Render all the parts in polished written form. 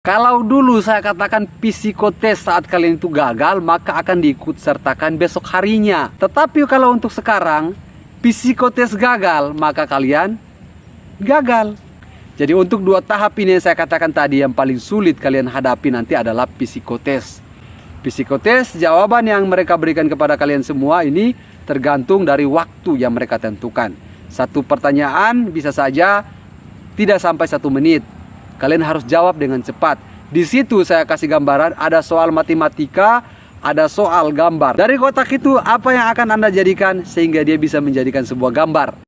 Kalau dulu saya katakan psikotes saat kalian itu gagal, maka akan diikut sertakan besok harinya. Tetapi kalau untuk sekarang, psikotes gagal, maka kalian gagal. Jadi untuk 2 tahap ini yang saya katakan tadi, yang paling sulit kalian hadapi nanti adalah psikotes. Psikotes, jawaban yang mereka berikan kepada kalian semua ini tergantung dari waktu yang mereka tentukan. Satu pertanyaan bisa saja tidak sampai 1 menit. Kalian harus jawab dengan cepat. Di situ saya kasih gambaran, ada soal matematika, ada soal gambar. Dari kotak itu apa yang akan Anda jadikan sehingga dia bisa menjadikan sebuah gambar.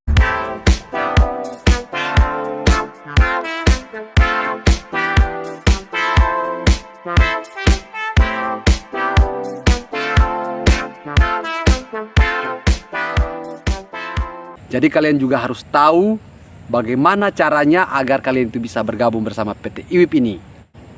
Jadi kalian juga harus tahu bagaimana caranya agar kalian itu bisa bergabung bersama PT IWIP ini.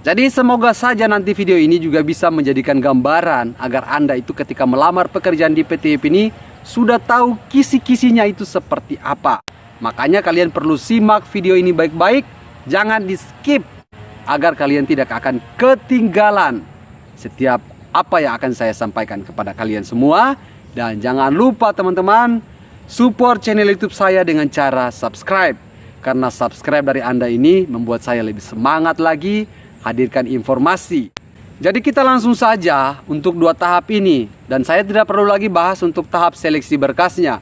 Jadi semoga saja nanti video ini juga bisa menjadikan gambaran agar Anda itu ketika melamar pekerjaan di PT IWIP ini sudah tahu kisi-kisinya itu seperti apa. Makanya kalian perlu simak video ini baik-baik, jangan di skip agar kalian tidak akan ketinggalan setiap apa yang akan saya sampaikan kepada kalian semua. Dan jangan lupa teman-teman, support channel YouTube saya dengan cara subscribe. Karena subscribe dari Anda ini membuat saya lebih semangat lagi hadirkan informasi. Jadi kita langsung saja untuk 2 tahap ini. Dan saya tidak perlu lagi bahas untuk tahap seleksi berkasnya.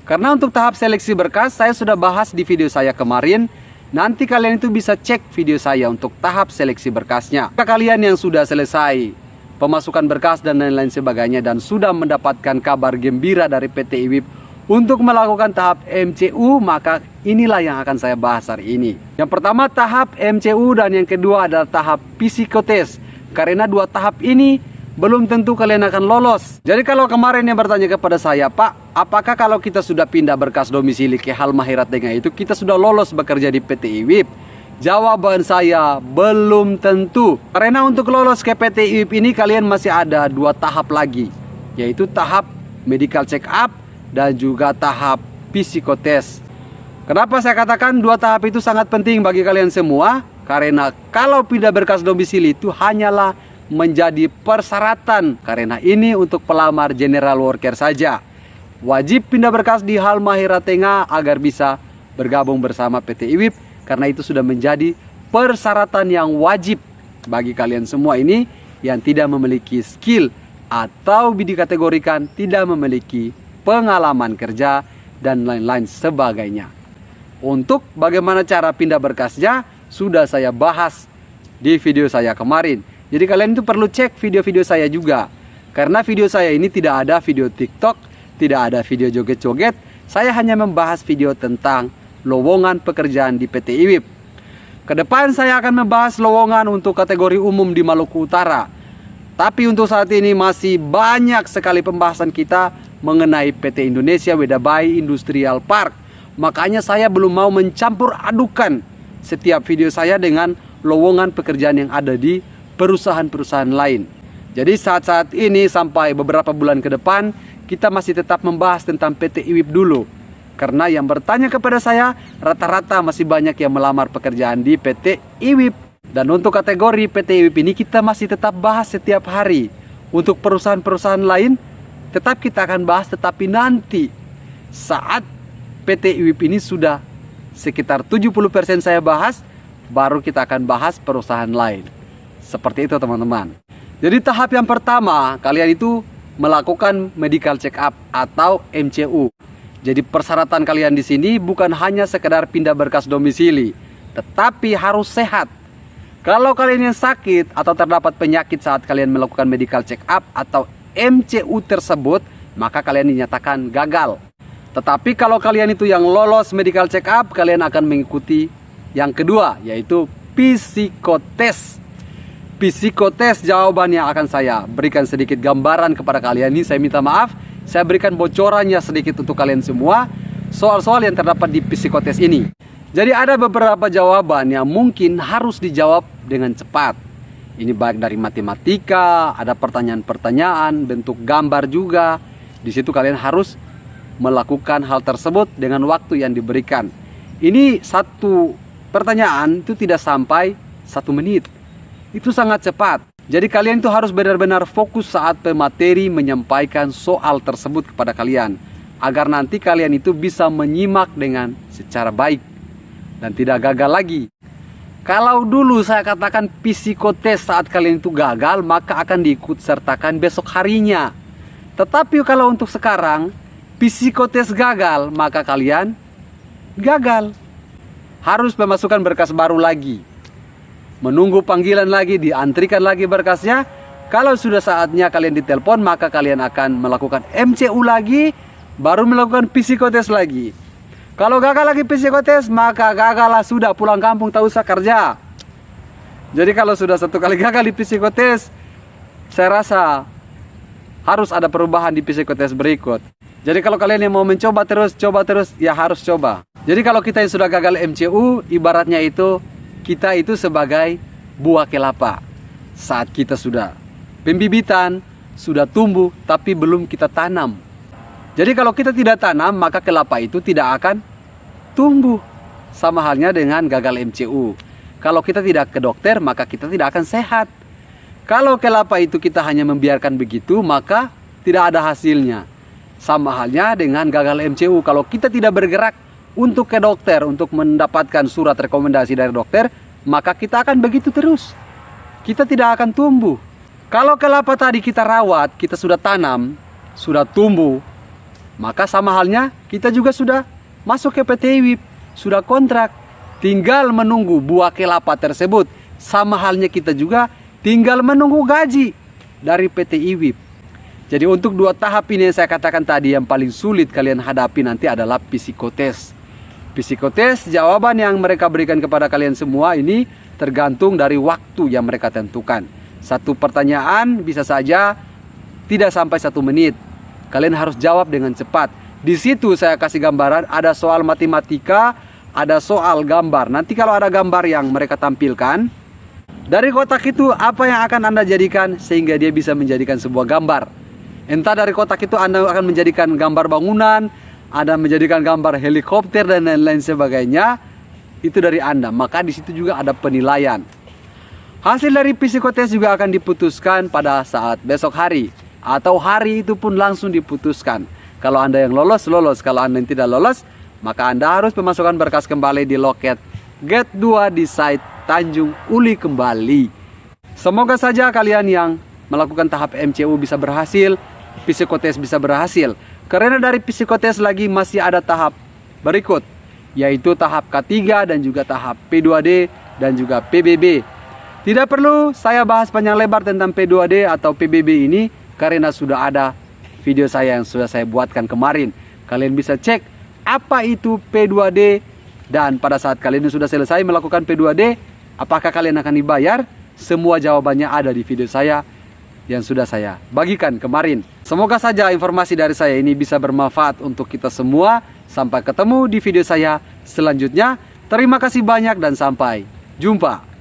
Karena untuk tahap seleksi berkas saya sudah bahas di video saya kemarin. Nanti kalian itu bisa cek video saya untuk tahap seleksi berkasnya. Jika kalian yang sudah selesai pemasukan berkas dan lain-lain sebagainya dan sudah mendapatkan kabar gembira dari PT IWIP untuk melakukan tahap MCU, maka inilah yang akan saya bahas hari ini. Yang pertama tahap MCU dan yang kedua adalah tahap psikotes. Karena 2 tahap ini belum tentu kalian akan lolos. Jadi kalau kemarin yang bertanya kepada saya, Pak, apakah kalau kita sudah pindah berkas domisili ke Halmahera Tengah itu kita sudah lolos bekerja di PT IWIP? Jawaban saya belum tentu. Karena untuk lolos ke PT IWIP ini kalian masih ada 2 tahap lagi, yaitu tahap medical check up dan juga tahap psikotes. Kenapa saya katakan 2 tahap itu sangat penting bagi kalian semua? Karena kalau pindah berkas domisili itu hanyalah menjadi persyaratan. Karena ini untuk pelamar general worker saja. Wajib pindah berkas di Halmahera Tengah agar bisa bergabung bersama PT IWIP. Karena itu sudah menjadi persyaratan yang wajib bagi kalian semua ini yang tidak memiliki skill atau dikategorikan tidak memiliki pengalaman kerja dan lain-lain sebagainya. Untuk bagaimana cara pindah berkasnya sudah saya bahas di video saya kemarin. Jadi kalian itu perlu cek video-video saya juga. Karena video saya ini tidak ada video TikTok, tidak ada video joget-joget. Saya hanya membahas video tentang lowongan pekerjaan di PT IWIP. Kedepan saya akan membahas lowongan untuk kategori umum di Maluku Utara. Tapi untuk saat ini masih banyak sekali pembahasan kita mengenai PT Indonesia Wedabai Industrial Park. Makanya saya belum mau mencampur adukan setiap video saya dengan lowongan pekerjaan yang ada di perusahaan-perusahaan lain. Jadi saat-saat ini sampai beberapa bulan ke depan kita masih tetap membahas tentang PT IWIP dulu. Karena yang bertanya kepada saya rata-rata masih banyak yang melamar pekerjaan di PT IWIP. Dan untuk kategori PT IWIP ini kita masih tetap bahas setiap hari. Untuk perusahaan-perusahaan lain tetap kita akan bahas, tetapi nanti saat PT IWIP ini sudah sekitar 70% saya bahas, baru kita akan bahas perusahaan lain. Seperti itu teman-teman. Jadi tahap yang pertama kalian itu melakukan medical check up atau MCU. Jadi persyaratan kalian di sini bukan hanya sekedar pindah berkas domisili, tetapi harus sehat. Kalau kalian yang sakit atau terdapat penyakit saat kalian melakukan medical check up atau MCU tersebut, maka kalian dinyatakan gagal. Tetapi kalau kalian itu yang lolos medical check up, kalian akan mengikuti yang kedua, yaitu psikotes. Psikotes jawabannya akan saya berikan sedikit gambaran kepada kalian. Ini saya minta maaf, saya berikan bocorannya sedikit untuk kalian semua. Soal-soal yang terdapat di psikotes ini. Jadi ada beberapa jawaban yang mungkin harus dijawab dengan cepat. Ini baik dari matematika, ada pertanyaan-pertanyaan, bentuk gambar juga. Di situ kalian harus melakukan hal tersebut dengan waktu yang diberikan. Ini satu pertanyaan itu tidak sampai 1 menit. Itu sangat cepat. Jadi kalian itu harus benar-benar fokus saat pemateri menyampaikan soal tersebut kepada kalian, agar nanti kalian itu bisa menyimak dengan secara baik dan tidak gagal lagi. Kalau dulu saya katakan psikotes saat kalian itu gagal, maka akan diikut sertakan besok harinya. Tetapi kalau untuk sekarang psikotes gagal, maka kalian gagal. Harus memasukkan berkas baru lagi, menunggu panggilan lagi, diantrikan lagi berkasnya. Kalau sudah saatnya kalian ditelepon, maka kalian akan melakukan MCU lagi, baru melakukan psikotes lagi. Kalau gagal lagi psikotes, maka gagallah, sudah pulang kampung, tak usah kerja. Jadi kalau sudah satu kali gagal di psikotes, saya rasa harus ada perubahan di psikotes berikut. Jadi kalau kalian yang mau mencoba terus, ya harus coba. Jadi kalau kita yang sudah gagal MCU, ibaratnya itu kita itu sebagai buah kelapa. Saat kita sudah pembibitan, sudah tumbuh, tapi belum kita tanam. Jadi kalau kita tidak tanam, maka kelapa itu tidak akan tumbuh. Sama halnya dengan gagal MCU. Kalau kita tidak ke dokter, maka kita tidak akan sehat. Kalau kelapa itu kita hanya membiarkan begitu, maka tidak ada hasilnya. Sama halnya dengan gagal MCU. Kalau kita tidak bergerak untuk ke dokter, untuk mendapatkan surat rekomendasi dari dokter, maka kita akan begitu terus. Kita tidak akan tumbuh. Kalau kelapa tadi kita rawat, kita sudah tanam, sudah tumbuh, maka sama halnya kita juga sudah masuk ke PT IWIP, sudah kontrak, tinggal menunggu buah kelapa tersebut. Sama halnya kita juga tinggal menunggu gaji dari PT IWIP. Jadi untuk 2 tahap ini yang saya katakan tadi, yang paling sulit kalian hadapi nanti adalah psikotes. Psikotes, jawaban yang mereka berikan kepada kalian semua ini tergantung dari waktu yang mereka tentukan. Satu pertanyaan bisa saja tidak sampai 1 menit. Kalian harus jawab dengan cepat. Di situ saya kasih gambaran, ada soal matematika, ada soal gambar. Nanti kalau ada gambar yang mereka tampilkan, dari kotak itu apa yang akan Anda jadikan sehingga dia bisa menjadikan sebuah gambar. Entah dari kotak itu Anda akan menjadikan gambar bangunan, Anda menjadikan gambar helikopter dan lain-lain sebagainya. Itu dari Anda. Maka di situ juga ada penilaian. Hasil dari psikotes juga akan diputuskan pada saat besok hari. Atau hari itu pun langsung diputuskan. Kalau Anda yang lolos, lolos. Kalau Anda yang tidak lolos, maka Anda harus memasukkan berkas kembali di loket Gate 2 di site Tanjung Uli kembali. Semoga saja kalian yang melakukan tahap MCU bisa berhasil, psikotes bisa berhasil. Karena dari psikotes lagi masih ada tahap berikut, yaitu tahap K3 dan juga tahap P2D dan juga PBB. Tidak perlu saya bahas panjang lebar tentang P2D atau PBB ini, karena sudah ada video saya yang sudah saya buatkan kemarin. Kalian bisa cek apa itu P2D, dan pada saat kalian sudah selesai melakukan P2D, apakah kalian akan dibayar? Semua jawabannya ada di video saya yang sudah saya bagikan kemarin. Semoga saja informasi dari saya ini bisa bermanfaat untuk kita semua. Sampai ketemu di video saya selanjutnya. Terima kasih banyak dan sampai jumpa.